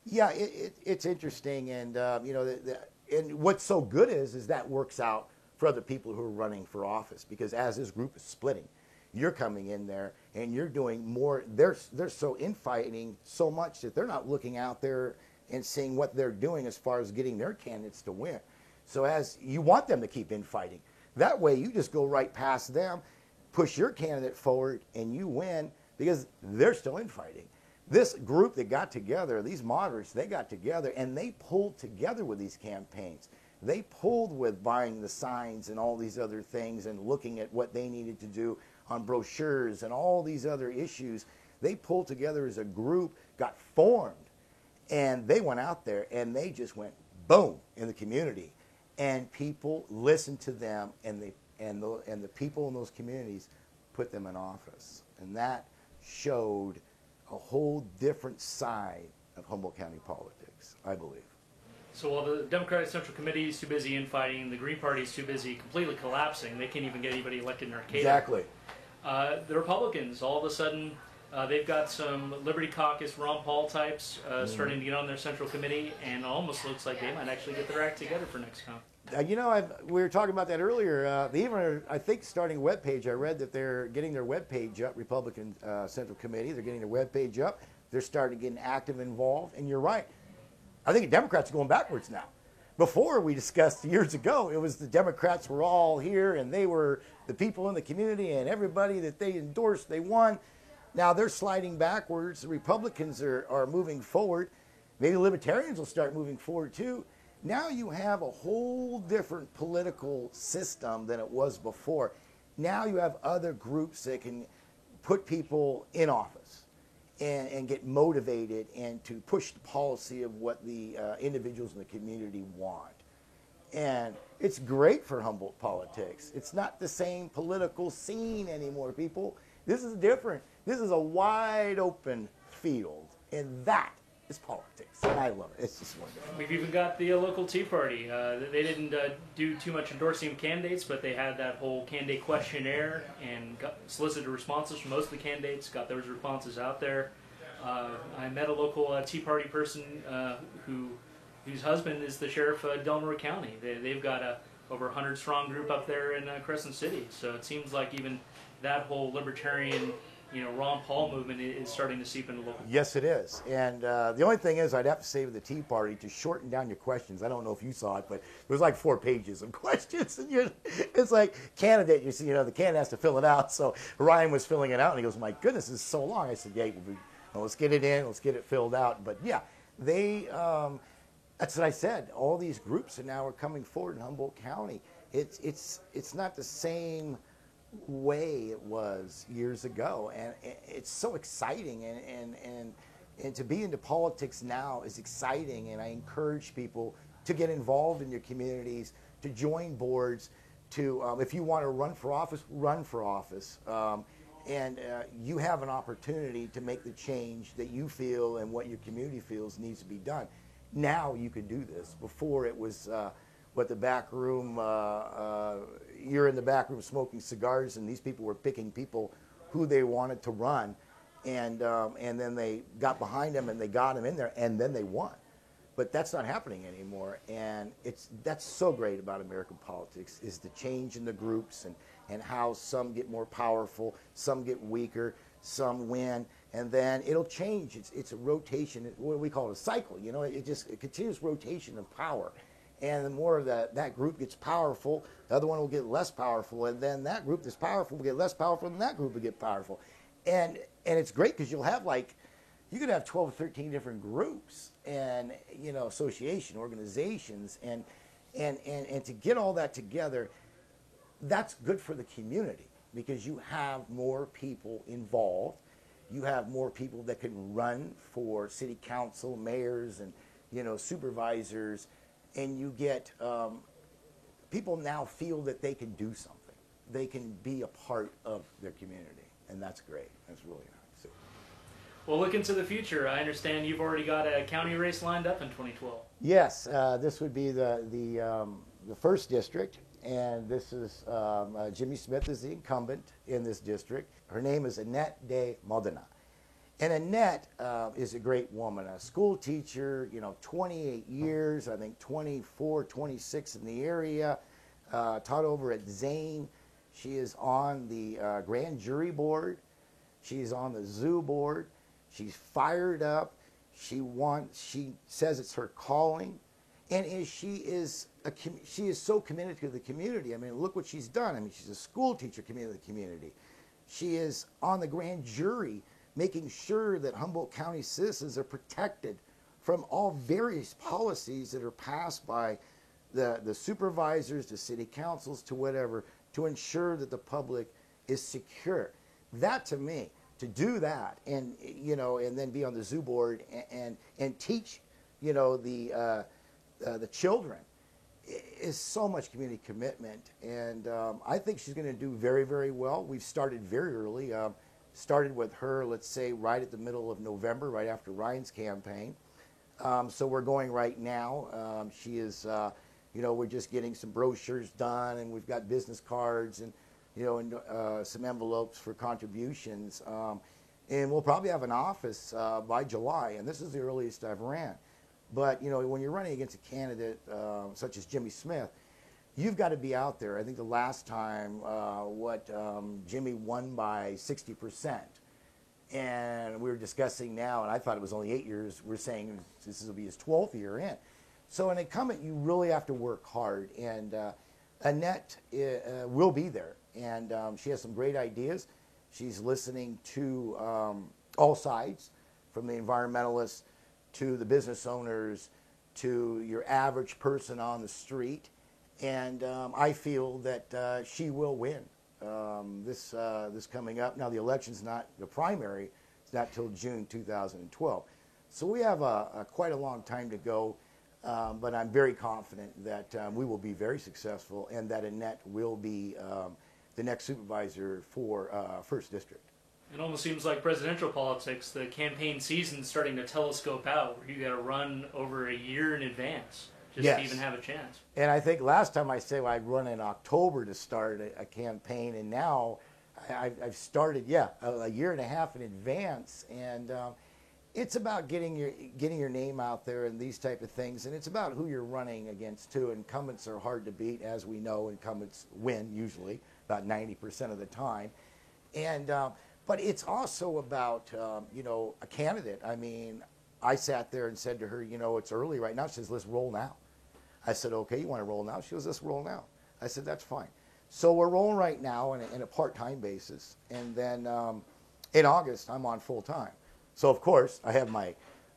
yeah, it's interesting, and and what's so good is that works out for other people who are running for office, because as this group is splitting, you're coming in there and you're doing more. They're so infighting so much that they're not looking out there and seeing what they're doing as far as getting their candidates to win. So as you want them to keep infighting, that way you just go right past them, push your candidate forward, and you win, because they're still infighting. This group that got together, these moderates, they got together and they pulled together with these campaigns. They pulled with buying the signs and all these other things, and looking at what they needed to do on brochures and all these other issues. They pulled together as a group got formed. And they went out there and they just went boom in the community. And people listened to them, and the people in those communities put them in office. And that showed a whole different side of Humboldt County politics, I believe. So while the Democratic Central Committee is too busy infighting, the Green Party is too busy completely collapsing. They can't even get anybody elected in Arcata. Exactly. The Republicans, all of a sudden, they've got some Liberty Caucus, Ron Paul types starting to get on their Central Committee, and it almost looks like they might actually get their act together for next time. We were talking about that earlier. They even are, I think, starting a webpage. I read that they're getting their webpage up, Republican Central Committee. They're getting their webpage up. They're starting getting active, involved. And you're right. I think the Democrats are going backwards now. Before, we discussed years ago, it was the Democrats were all here, and they were the people in the community, and everybody that they endorsed, they won. Now they're sliding backwards. The Republicans are moving forward. Maybe Libertarians will start moving forward too. Now you have a whole different political system than it was before. Now you have other groups that can put people in office and get motivated and to push the policy of what the individuals in the community want. And it's great for Humboldt politics. It's not the same political scene anymore, people. This is different. This is a wide open field, and that is politics. And I love it. It's just wonderful. We've even got the local Tea Party. They didn't do too much endorsing of candidates, but they had that whole candidate questionnaire and solicited responses from most of the candidates, got those responses out there. I met a local Tea Party person whose husband is the sheriff of Delaware County. They've got over 100-strong group up there in Crescent City. So it seems like even that whole libertarian, Ron Paul movement is starting to seep into local. Yes, it is. And the only thing is, I'd have to say with the Tea Party, to shorten down your questions. I don't know if you saw it, but it was like 4 pages of questions. And it's like candidate. You see, the candidate has to fill it out. So Ryan was filling it out, and he goes, "My goodness, this is so long." I said, "Yeah, let's get it in. Let's get it filled out." But yeah, they. That's what I said. All these groups are coming forward in Humboldt County. It's not the same way it was years ago, and it's so exciting, and to be into politics now is exciting, and I encourage people to get involved in your communities, to join boards, to if you want to run for office, and you have an opportunity to make the change that you feel and what your community feels needs to be done. Now you can do this. Before it was the back room, you're in the back room smoking cigars, and these people were picking people who they wanted to run, and then they got behind them and they got them in there, and then they won. But that's not happening anymore, and that's so great about American politics, is the change in the groups and how some get more powerful, some get weaker, some win, and then it'll change. It's a rotation. What do we call it? A cycle. It's a continuous rotation of power. And the more that group gets powerful, the other one will get less powerful, and then that group that's powerful will get less powerful, and that group will get powerful. And it's great because you could have 12 or 13 different groups and association organizations, and to get all that together, that's good for the community because you have more people involved. You have more people that can run for city council, mayors, and supervisors, and you get people now feel that they can do something. They can be a part of their community, and that's great. That's really nice. So, well, look into the future. I understand you've already got a county race lined up in 2012. Yes, this would be the first district, and this is Jimmy Smith is the incumbent in this district. Her name is Annette de Modena. And Annette is a great woman, a school teacher, 28 years, I think 24, 26 in the area, taught over at Zane. She is on the grand jury board. She's on the zoo board. She's fired up. She says it's her calling. And she is so committed to the community. I mean, look what she's done. I mean, she's a school teacher committed to the community. She is on the grand jury, making sure that Humboldt County citizens are protected from all various policies that are passed by the supervisors, the city councils, to whatever, to ensure that the public is secure. That, to me, to do that, and and then be on the zoo board and teach, the children, is so much community commitment, and I think she's going to do very, very well. We've started very early. Started with her, let's say, right at the middle of November, right after Ryan's campaign. So we're going right now. She is, we're just getting some brochures done, and we've got business cards and, some envelopes for contributions. And we'll probably have an office by July, and this is the earliest I've ran. But, when you're running against a candidate such as Jimmy Smith, you've got to be out there. I think the last time, Jimmy won by 60%. And we were discussing now, and I thought it was only 8 years. We're saying this will be his 12th year in. So an incumbent, you really have to work hard. And Annette will be there. And she has some great ideas. She's listening to all sides, from the environmentalists to the business owners to your average person on the street. And I feel that she will win this coming up. Now, the election's not, the primary is not till June 2012. So we have quite a long time to go, but I'm very confident that we will be very successful, and that Annette will be the next supervisor for 1st District. It almost seems like presidential politics, the campaign season's starting to telescope out, where you got to run over a year in advance just to even have a chance. And I think last time I said I'd run in October to start a campaign, and now I've started, a year and a half in advance. And it's about getting your name out there and these type of things, and it's about who you're running against too. Incumbents are hard to beat, as we know. Incumbents win usually about 90% of the time, and but it's also about a candidate. I mean, I sat there and said to her, it's early right now. She says, let's roll now. I said, okay, you want to roll now? She goes, let's roll now. I said, that's fine. So we're rolling right now on a part-time basis. And then in August, I'm on full-time. So, of course, I have my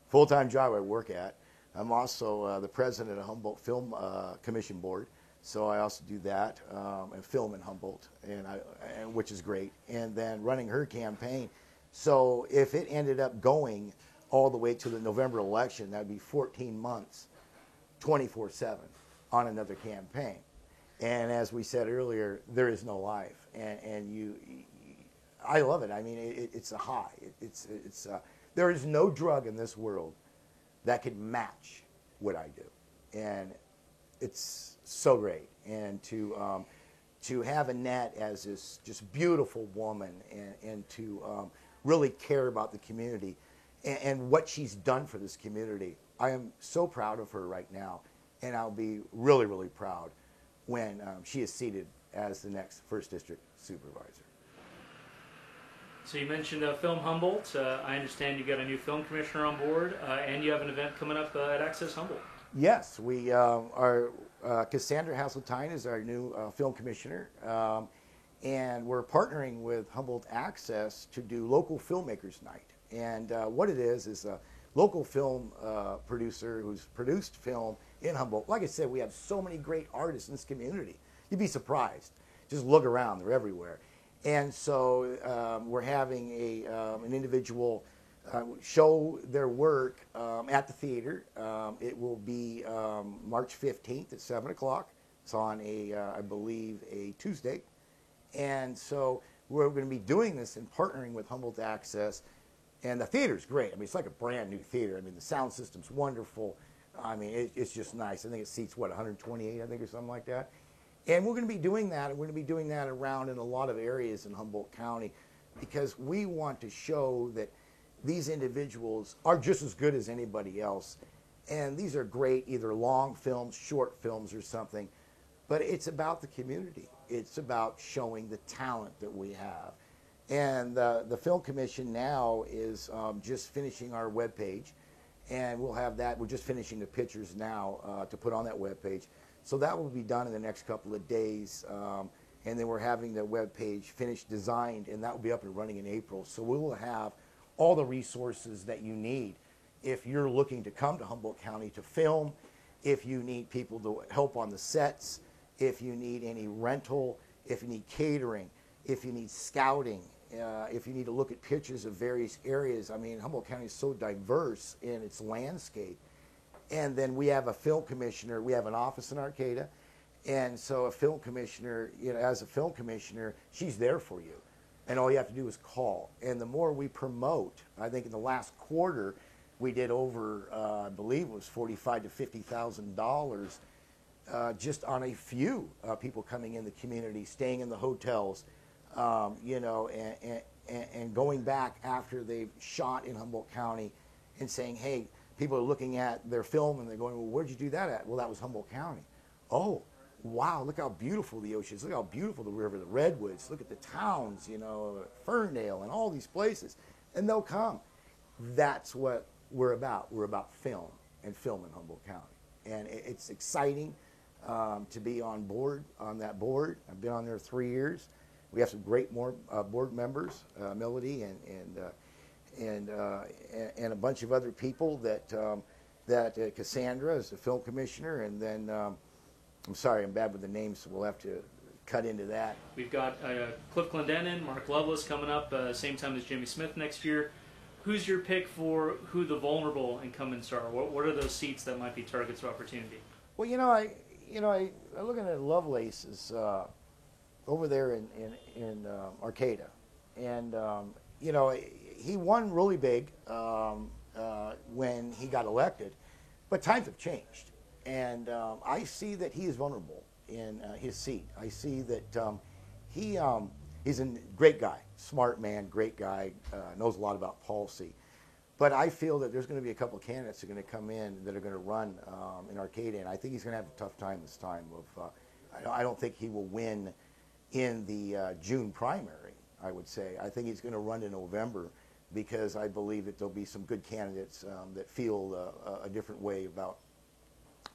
full-time job I work at. I'm also the president of Humboldt Film Commission Board. So I also do that and film in Humboldt, and which is great. And then running her campaign. So if it ended up going all the way to the November election, that would be 14 months. 24/7 on another campaign. And as we said earlier, there is no life, and I love it. I mean, it's a high. There is no drug in this world that can match what I do, and it's so great. And to have Annette as this just beautiful woman, and to really care about the community and what she's done for this community. I am so proud of her right now, and I'll be really, really proud when she is seated as the next 1st District Supervisor. So you mentioned Film Humboldt. I understand you got a new film commissioner on board, and you have an event coming up at Access Humboldt. Yes, we are. Cassandra Hasseltine is our new film commissioner, and we're partnering with Humboldt Access to do Local Filmmakers Night. And what it is a local film producer who's produced film in Humboldt. Like I said, we have so many great artists in this community. You'd be surprised. Just look around; they're everywhere. And so we're having an individual show their work at the theater. It will be March 15th at 7 o'clock. It's on I believe, a Tuesday. And so we're going to be doing this and partnering with Humboldt Access. And the theater's great. I mean, it's like a brand new theater. I mean, the sound system's wonderful. I mean, it's just nice. I think it seats, 128, I think, or something like that. And we're going to be doing that. And we're going to be doing that around in a lot of areas in Humboldt County, because we want to show that these individuals are just as good as anybody else. And these are great, either long films, short films, or something. But it's about the community. It's about showing the talent that we have. And the Film Commission now is just finishing our webpage, and we'll have that. We're just finishing the pictures now to put on that webpage. So that will be done in the next couple of days, and then we're having the webpage finished, designed, and that will be up and running in April. So we will have all the resources that you need if you're looking to come to Humboldt County to film, if you need people to help on the sets, if you need any rental, if you need catering, if you need scouting, if you need to look at pictures of various areas, I mean, Humboldt County is so diverse in its landscape. And then we have a film commissioner. We have an office in Arcata. And so a film commissioner, you know, as a film commissioner, she's there for you. And all you have to do is call. And the more we promote, I think in the last quarter, we did over, I believe it was $45,000 to $50,000 just on a few people coming in the community, staying in the hotels, you know, and going back after they've shot in Humboldt County and saying, hey, people are looking at their film and they're going, well, where'd you do that at? Well, that was Humboldt County. Oh, wow, look how beautiful the ocean is. Look how beautiful the river, the redwoods. Look at the towns, you know, Ferndale and all these places. And they'll come. That's what we're about. We're about film and film in Humboldt County. And it's exciting to be on board, on that board. I've been on there 3 years. We have some great board members, Melody and a bunch of other people that Cassandra is the film commissioner, and then I'm sorry, I'm bad with the names, so we'll have to cut into that. We've got Cliff Clendenin, Mark Lovelace coming up same time as Jimmy Smith next year. Who's your pick for who the vulnerable incumbents are? What are those seats that might be targets of opportunity? Well, I looking at Lovelace is over there in Arcata, and you know, he won really big when he got elected, but times have changed, and I see that he is vulnerable in his seat. I see that he's a great guy, smart man, great guy, knows a lot about policy. But I feel that there's going to be a couple of candidates that are going to come in that are going to run in Arcata, and I think he's going to have a tough time this time. I don't think he will win in the June primary, I would say. I think he's going to run in November because I believe that there'll be some good candidates that feel a different way about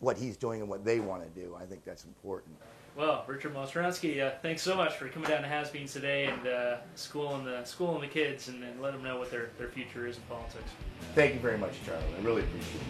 what he's doing and what they want to do. I think that's important. Well, Richard Mostrowski, thanks so much for coming down to Has-Beens today and schooling the kids and let them know what their future is in politics. Thank you very much, Charlie. I really appreciate it.